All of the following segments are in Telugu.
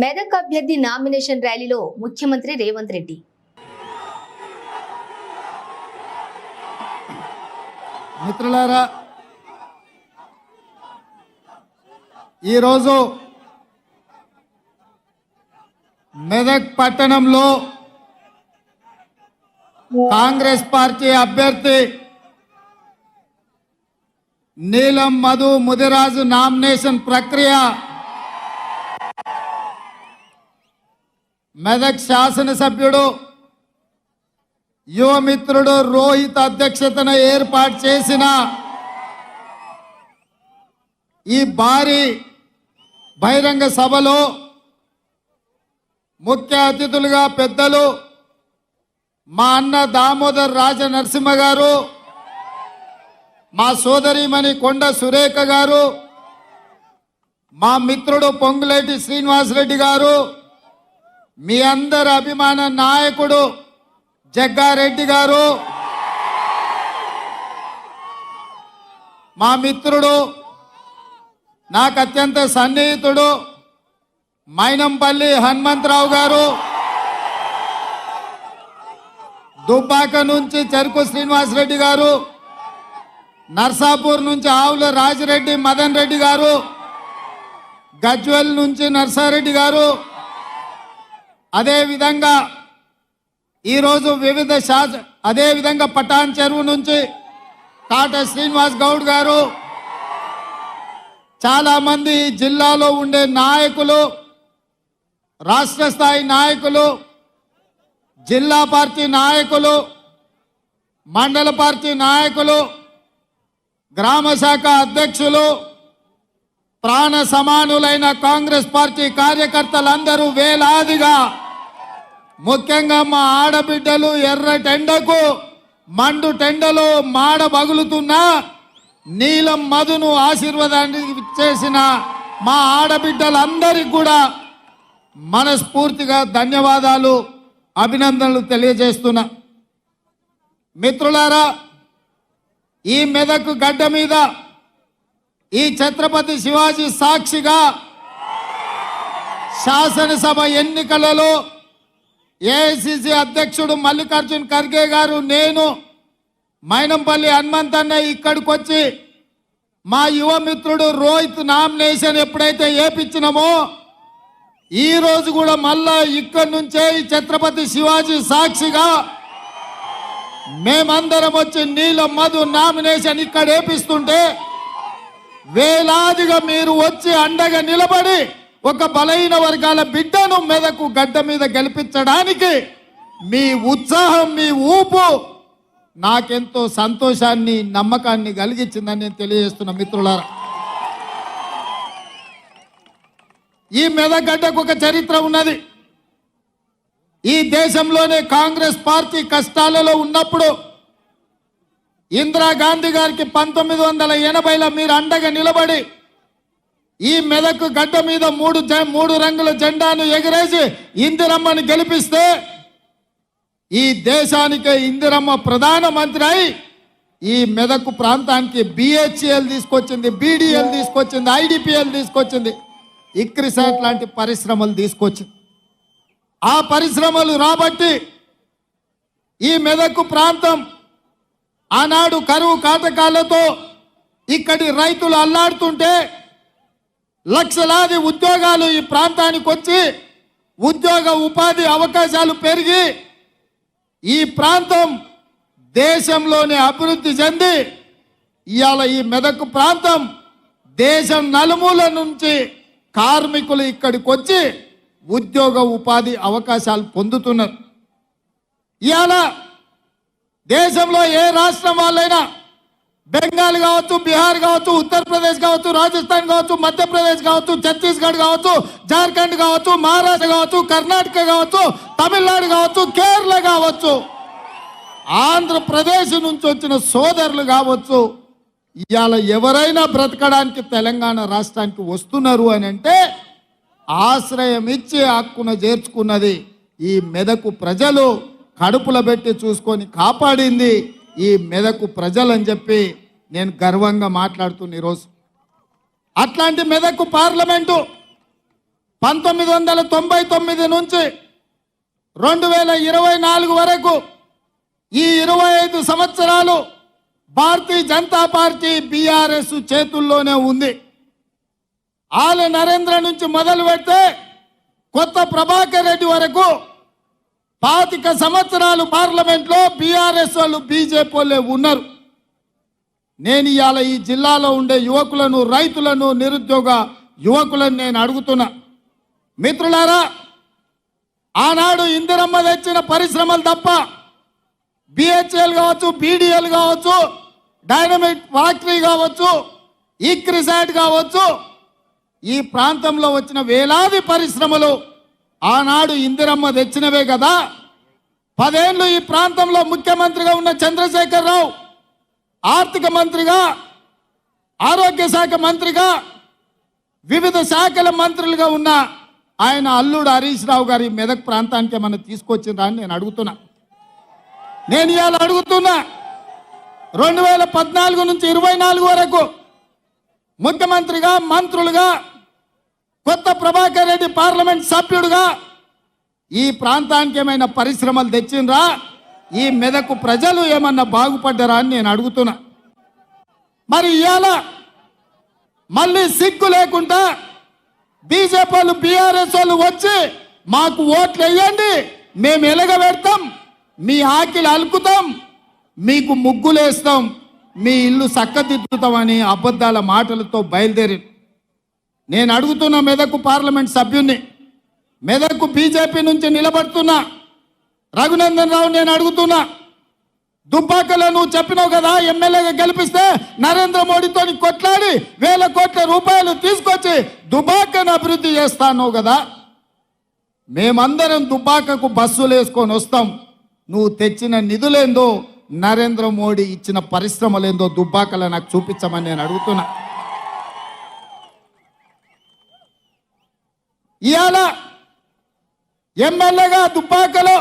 మెదక్ అభ్యర్థి నామినేషన్ ర్యాలీలో ముఖ్యమంత్రి రేవంత్ రెడ్డి. మిత్రులారా, ఈరోజు మెదక్ పట్టణంలో కాంగ్రెస్ పార్టీ అభ్యర్థి నీలం మధు ముదిరాజు నామినేషన్ ప్రక్రియ మెదక్ శాసనసభ్యుడు యువమిత్రుడు రోహిత్ అధ్యక్షతన ఏర్పాటు చేసిన ఈ భారీ బహిరంగ సభలో ముఖ్య అతిథులుగా పెద్దలు మా అన్న దామోదర్ రాజ నరసింహ గారు, మా సోదరిమణి కొండ సురేఖ గారు, మా మిత్రుడు పొంగులేటి శ్రీనివాసరెడ్డి గారు, మీ అందరి అభిమాన నాయకుడు జగ్గారెడ్డి గారు, మా మిత్రుడు నాకు అత్యంత సన్నిహితుడు మైనంపల్లి హనుమంతరావు గారు, దుబ్బాక నుంచి చెరుకు శ్రీనివాసరెడ్డి గారు, నర్సాపూర్ నుంచి ఆవుల రాజిరెడ్డి మదన్ రెడ్డి గారు, గజ్వెల్ నుంచి నర్సారెడ్డి గారు, అదేవిధంగా ఈరోజు అదేవిధంగా పటాన్ చెరువు నుంచి తాట శ్రీనివాస్ గౌడ్ గారు, చాలామంది జిల్లాలో ఉండే నాయకులు, రాష్ట్ర స్థాయి నాయకులు, జిల్లా పార్టీ నాయకులు, మండల పార్టీ నాయకులు, గ్రామ శాఖ అధ్యక్షులు, ప్రాణ సమానులైన కాంగ్రెస్ పార్టీ కార్యకర్తలందరూ వేలాదిగా, ముఖ్యంగా మా ఆడబిడ్డలు ఎర్రటెండకు మండు టెండలో మాడ బగులుతున్నా నీలం మధును ఆశీర్వాదాన్ని చేసిన మా ఆడబిడ్డలందరికీ కూడా మనస్ఫూర్తిగా ధన్యవాదాలు, అభినందనలు తెలియజేస్తున్నా. మిత్రులారా, ఈ మెదక్ గడ్డ మీద ఈ ఛత్రపతి శివాజీ సాక్షిగా శాసనసభ ఎన్నికలలో ఏఐసిసి అధ్యక్షుడు మల్లికార్జున్ ఖర్గే గారు, నేను మైనంపల్లి హనుమంతన్న ఇక్కడికి వచ్చి మా యువమిత్రుడు రోహిత్ నామినేషన్ ఎప్పుడైతే ఏపించినామో ఈ రోజు కూడా మళ్ళా ఇక్కడి నుంచే ఈ ఛత్రపతి శివాజీ సాక్షిగా మేమందరం వచ్చి నీలం మధు నామినేషన్ ఇక్కడ ఏపిస్తుంటే వేలాదిగా మీరు వచ్చి అండగా నిలబడి ఒక బలహీన వర్గాల బిడ్డను మెదకు గడ్డ మీద గెలిపించడానికి మీ ఉత్సాహం, మీ ఊపు నాకెంతో సంతోషాన్ని, నమ్మకాన్ని కలిగించిందని నేను తెలియజేస్తున్నా. మిత్రులారా, ఈ మెదగడ్డకు ఒక చరిత్ర ఉన్నది. ఈ దేశంలోనే కాంగ్రెస్ పార్టీ కష్టాలలో ఉన్నప్పుడు ఇందిరాగాంధీ గారికి 1980లో మీరు అండగా నిలబడి ఈ మెదక్ గడ్డ మీద మూడు రంగుల జెండాను ఎగరేసి ఇందిరమ్మని గెలిపిస్తే ఈ దేశానికే ఇందిరమ్మ ప్రధానమంత్రి అయి ఈ మెదక్ ప్రాంతానికి బిహెచ్ఎల్ తీసుకొచ్చింది, బీడీఎల్ తీసుకొచ్చింది, ఐడిపిఎల్ తీసుకొచ్చింది, ఇక్రిసాట్ లాంటి పరిశ్రమలు తీసుకొచ్చింది. ఆ పరిశ్రమలు రాబట్టి ఈ మెదక్ ప్రాంతం ఆనాడు కరువు కాటకాలతో ఇక్కడి రైతులు అల్లాడుతుంటే లక్షలాది ఉద్యోగాలు ఈ ప్రాంతానికి వచ్చి ఉద్యోగ ఉపాధి అవకాశాలు పెరిగి ఈ ప్రాంతం దేశంలోనే అభివృద్ధి చెంది ఇవాళ ఈ మెదక్ ప్రాంతం దేశం నలుమూల నుంచి కార్మికులు ఇక్కడికి వచ్చి ఉద్యోగ ఉపాధి అవకాశాలు పొందుతున్నారు. ఇవాళ దేశంలో ఏ రాష్ట్రం వాళ్ళైనా, బెంగాల్ కావచ్చు, బీహార్ కావచ్చు, ఉత్తరప్రదేశ్ కావచ్చు, రాజస్థాన్ కావచ్చు, మధ్యప్రదేశ్ కావచ్చు, ఛత్తీస్గఢ్ కావచ్చు, జార్ఖండ్ కావచ్చు, మహారాష్ట్ర కావచ్చు, కర్ణాటక కావచ్చు, తమిళనాడు కావచ్చు, కేరళ కావచ్చు, ఆంధ్రప్రదేశ్ నుంచి వచ్చిన సోదరులు కావచ్చు, ఇవాళ ఎవరైనా బ్రతకడానికి తెలంగాణ రాష్ట్రానికి వస్తున్నారు అని అంటే ఆశ్రయం ఇచ్చి హక్కున చేర్చుకున్నది ఈ మెదకు ప్రజలు, కడుపులో పెట్టి చూసుకొని కాపాడింది ఈ మెదకు ప్రజలని చెప్పి నేను గర్వంగా మాట్లాడుతున్న ఈరోజు. అట్లాంటి మెదకు 1999 నుంచి 2024 వరకు ఈ 25 సంవత్సరాలు భారతీయ జనతా పార్టీ బీఆర్ఎస్ చేతుల్లోనే ఉంది. ఆల నరేంద్ర నుంచి మొదలు పెడితే కొత్త ప్రభాకర్ రెడ్డి వరకు 25 సంవత్సరాలు పార్లమెంట్లో బీఆర్ఎస్ వాళ్ళు బీజేపీ వాళ్ళే ఉన్నారు. నేను ఇవాళ ఈ జిల్లాలో ఉండే యువకులను, రైతులను, నిరుద్యోగ యువకులను నేను అడుగుతున్నా, మిత్రులారా, ఆనాడు ఇందిరమ్మ తెచ్చిన పరిశ్రమలు తప్ప బిహెచ్ఎల్ కావచ్చు, బీడీఎల్ కావచ్చు, డైనమిక్ ఫ్యాక్టరీ కావచ్చు, ఈక్రిసాట్ కావచ్చు, ఈ ప్రాంతంలో వచ్చిన వేలాది పరిశ్రమలు ఆనాడు ఇందిరమ్మ తెచ్చినవే కదా. 10 ఏళ్ళు ఈ ప్రాంతంలో ముఖ్యమంత్రిగా ఉన్న చంద్రశేఖరరావు ఆర్థిక మంత్రిగా, ఆరోగ్య శాఖ మంత్రిగా, వివిధ శాఖల మంత్రులుగా ఉన్న ఆయన అల్లుడు హరీష్ రావు గారి మెదక్ ప్రాంతానికి ఏమన్నా తీసుకొచ్చిందా అని నేను అడుగుతున్నా. నేను ఇవాళ అడుగుతున్నా, 2014 నుంచి 24 వరకు ముఖ్యమంత్రిగా, మంత్రులుగా, కొత్త ప్రభాకర్ రెడ్డి పార్లమెంట్ సభ్యుడుగా ఈ ప్రాంతానికి ఏమైనా పరిశ్రమలు తెచ్చిండ్రా? ఈ మెదకు ప్రజలు ఏమన్నా బాగుపడ్డారా అని నేను అడుగుతున్నా. మరి ఇవాళ మళ్ళీ సిగ్గు లేకుండా బీజేపీ వాళ్ళు, బీఆర్ఎస్ వాళ్ళు వచ్చి మాకు ఓట్లు వేయండి, మేము ఎలగబెడతాం, మీ ఆకిలు అలుకుతాం, మీకు ముగ్గులేస్తాం, మీ ఇల్లు చక్కదిద్దుతామని అబద్ధాల మాటలతో బయలుదేరి నేను అడుగుతున్నా మెదకు పార్లమెంట్ సభ్యుని, మెదకు బీజేపీ నుంచి నిలబడుతున్నా రఘునందన్ రావు, నేను అడుగుతున్నా, దుబ్బాకలో నువ్వు చెప్పినావు కదా ఎమ్మెల్యేగా గెలిపిస్తే నరేంద్ర మోడీతో కొట్లాడి 1000 కోట్ల రూపాయలు తీసుకొచ్చి దుబ్బాకను అభివృద్ధి చేస్తాను కదా. మేమందరం దుబ్బాకకు బస్సులు వేసుకొని వస్తాం, నువ్వు తెచ్చిన నిధులేందో, నరేంద్ర మోడీ ఇచ్చిన పరిశ్రమలేందో దుబ్బాకలో నాకు చూపించమని నేను అడుగుతున్నా. ఇవాళ ఎమ్మెల్యేగా దుబ్బాకలో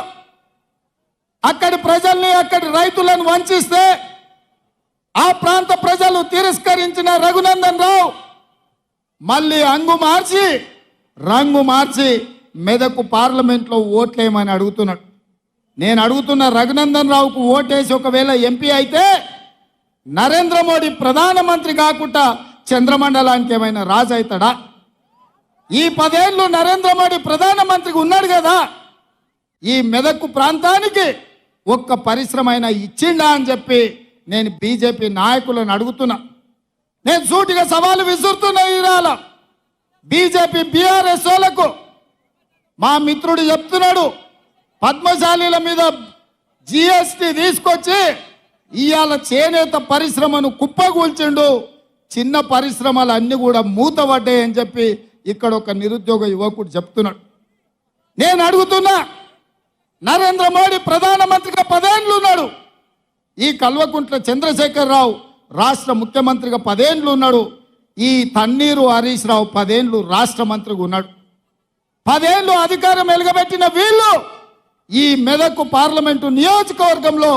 అక్కడి ప్రజల్ని, అక్కడి రైతులను వంచిస్తే ఆ ప్రాంత ప్రజలు తిరస్కరించిన రఘునందన్ రావు మళ్ళీ రంగు మార్చి మెదకు పార్లమెంట్లో ఓట్లేమని అడుగుతున్నాడు. నేను అడుగుతున్న, రఘునందన్ రావుకు ఓటేసి ఒకవేళ ఎంపీ అయితే నరేంద్ర మోడీ ప్రధానమంత్రి కాకుండా చంద్రమండలానికి ఏమైనా రాజు అవుతాడా? ఈ 10 ఏళ్ళు నరేంద్ర మోడీ ప్రధానమంత్రిగా ఉన్నాడు కదా, ఈ మెదకు ప్రాంతానికి ఒక్క పరిశ్రమ అయినా ఇచ్చిండా అని చెప్పి నేను బీజేపీ నాయకులను అడుగుతున్నా. నేను సూటిగా సవాలు విసురుతున్నా. ఈరాల బీజేపీ బీఆర్ఎస్ వాళ్ళకు మా మిత్రుడు చెప్తున్నాడు, పద్మశాలీల మీద జిఎస్టీ తీసుకొచ్చి ఇవాళ చేనేత పరిశ్రమను కుప్పగూల్చిండు, చిన్న పరిశ్రమలు అన్ని కూడా మూతపడ్డాయని చెప్పి ఇక్కడ ఒక నిరుద్యోగ యువకుడు చెప్తున్నాడు. నేను అడుగుతున్నా, నరేంద్ర మోడీ ప్రధానమంత్రిగా 10 ఏళ్ళు ఉన్నాడు, ఈ కల్వకుంట్ల చంద్రశేఖరరావు రాష్ట్ర ముఖ్యమంత్రిగా 10 ఏళ్ళు ఉన్నాడు, ఈ తన్నీరు హరీష్ రావు 10 ఏళ్ళు రాష్ట్ర మంత్రిగా ఉన్నాడు. 10 ఏళ్ళు అధికారం వెలుగబెట్టిన వీళ్ళు ఈ మెదకు పార్లమెంటు నియోజకవర్గంలో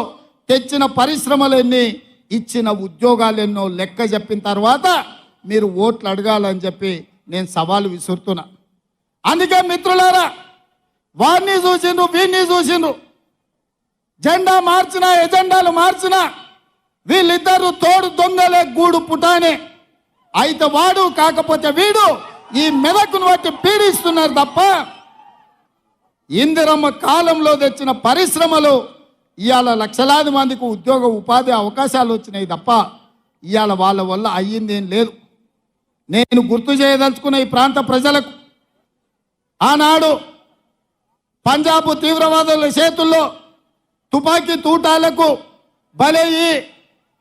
తెచ్చిన పరిశ్రమలెన్ని, ఇచ్చిన ఉద్యోగాలెన్నో లెక్క చెప్పిన తర్వాత మీరు ఓట్లు అడగాలని చెప్పి నేను సవాలు విసురుతున్నా. అందుకే మిత్రులారా, వారిని చూసిండ్రు, వీరిని చూసిండ్రు, జెండా మార్చినా, ఎజెండాలు మార్చినా వీళ్ళిద్దరూ తోడు దొంగలే, గూడు పుటానే, అయితే వాడు కాకపోతే వీడు ఈ మెదకును బట్టి పీడిస్తున్నారు తప్ప ఇందిరమ్మ కాలంలో తెచ్చిన పరిశ్రమలు ఇవాళ లక్షలాది మందికి ఉద్యోగ ఉపాధి అవకాశాలు వచ్చినాయి తప్ప ఇవాళ వాళ్ళ వల్ల అయ్యిందేం లేదు. నేను గుర్తు చేయదలుచుకున్న ఈ ప్రాంత ప్రజలకు, ఆనాడు పంజాబ్ తీవ్రవాదుల చేతుల్లో తుపాకీ తూటాలకు బలయ్యి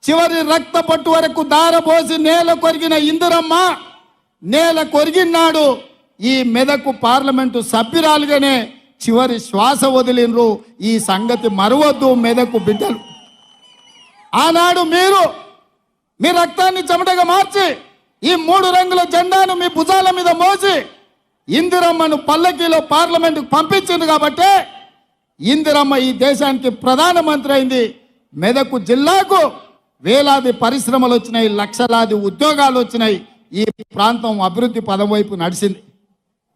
చివరి రక్త పట్టు వరకు దారపోసి నేల కొరిగిన ఇందిరమ్మ నేల కొరిగినాడు ఈ మెదకు పార్లమెంటు సభ్యురాలుగానే చివరి శ్వాస వదిలినరు. ఈ సంగతి మరవద్దు మెదకు బిడ్డలు. ఆనాడు మీ రక్తాన్ని చెమటగా మార్చి ఈ 3 రంగుల జెండాను మీ భుజాల మీద మోసి ఇందిరమ్మను పల్లకీలో పార్లమెంటుకు పంపించింది కాబట్టి ఇందిరమ్మ ఈ దేశానికి ప్రధానమంత్రి అయింది. మెదకు జిల్లాకు వేలాది పరిశ్రమలు వచ్చినాయి, లక్షలాది ఉద్యోగాలు వచ్చినాయి, ఈ ప్రాంతం అభివృద్ధి పదం వైపు నడిచింది.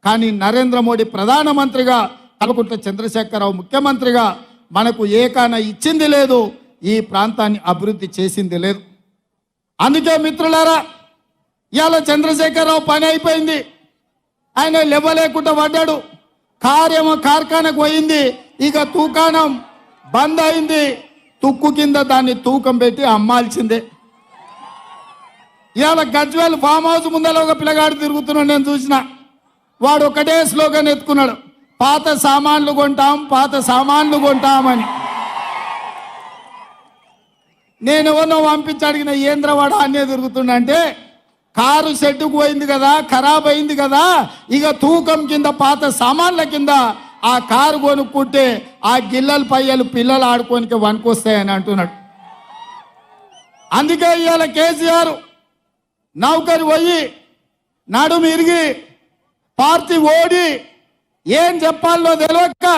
కానీ నరేంద్ర మోడీ ప్రధానమంత్రిగా, కల్వకుంట్ల చంద్రశేఖరరావు ముఖ్యమంత్రిగా మనకు ఏకాన ఇచ్చింది లేదు, ఈ ప్రాంతాన్ని అభివృద్ధి చేసింది లేదు. అందుకే మిత్రులారా, ఇవాళ చంద్రశేఖరరావు పని అయిపోయింది, ఆయన లేవలేకుండా పడ్డాడు. కార్యము కార్ఖానకు పోయింది, ఇక తూకాణం బంద్ అయింది. తుక్కు కింద దాన్ని తూకం పెట్టి అమ్మాల్సిందే. ఇవాళ గజ్వేల్ ఫామ్ హౌస్ ముందర ఒక పిల్లగాడు తిరుగుతున్నాడు, నేను చూసిన. వాడు ఒకటే స్లోగన్ ఎత్తుకున్నాడు, పాత సామాన్లు కొంటాం, పాత సామాన్లు కొంటామని. నేను ఎవరినో పంపించి అడిగిన, ఏంద్రవాడ అనే తిరుగుతున్నా అంటే, కారు షెడ్డుకు పోయింది కదా, ఖరాబ్ అయింది కదా, ఇక తూకం కింద పాత సామాన్ల కింద ఆ కారు కొనుక్కుంటే ఆ గిల్లల పయ్యలు పిల్లలు ఆడుకోనికి వనుకొస్తాయని అంటున్నాడు. అందుకే ఇవాళ కేసీఆర్ నౌకరు పోయి నడుము ఇరిగి పార్టీ ఓడి ఏం చెప్పాలో తెలియక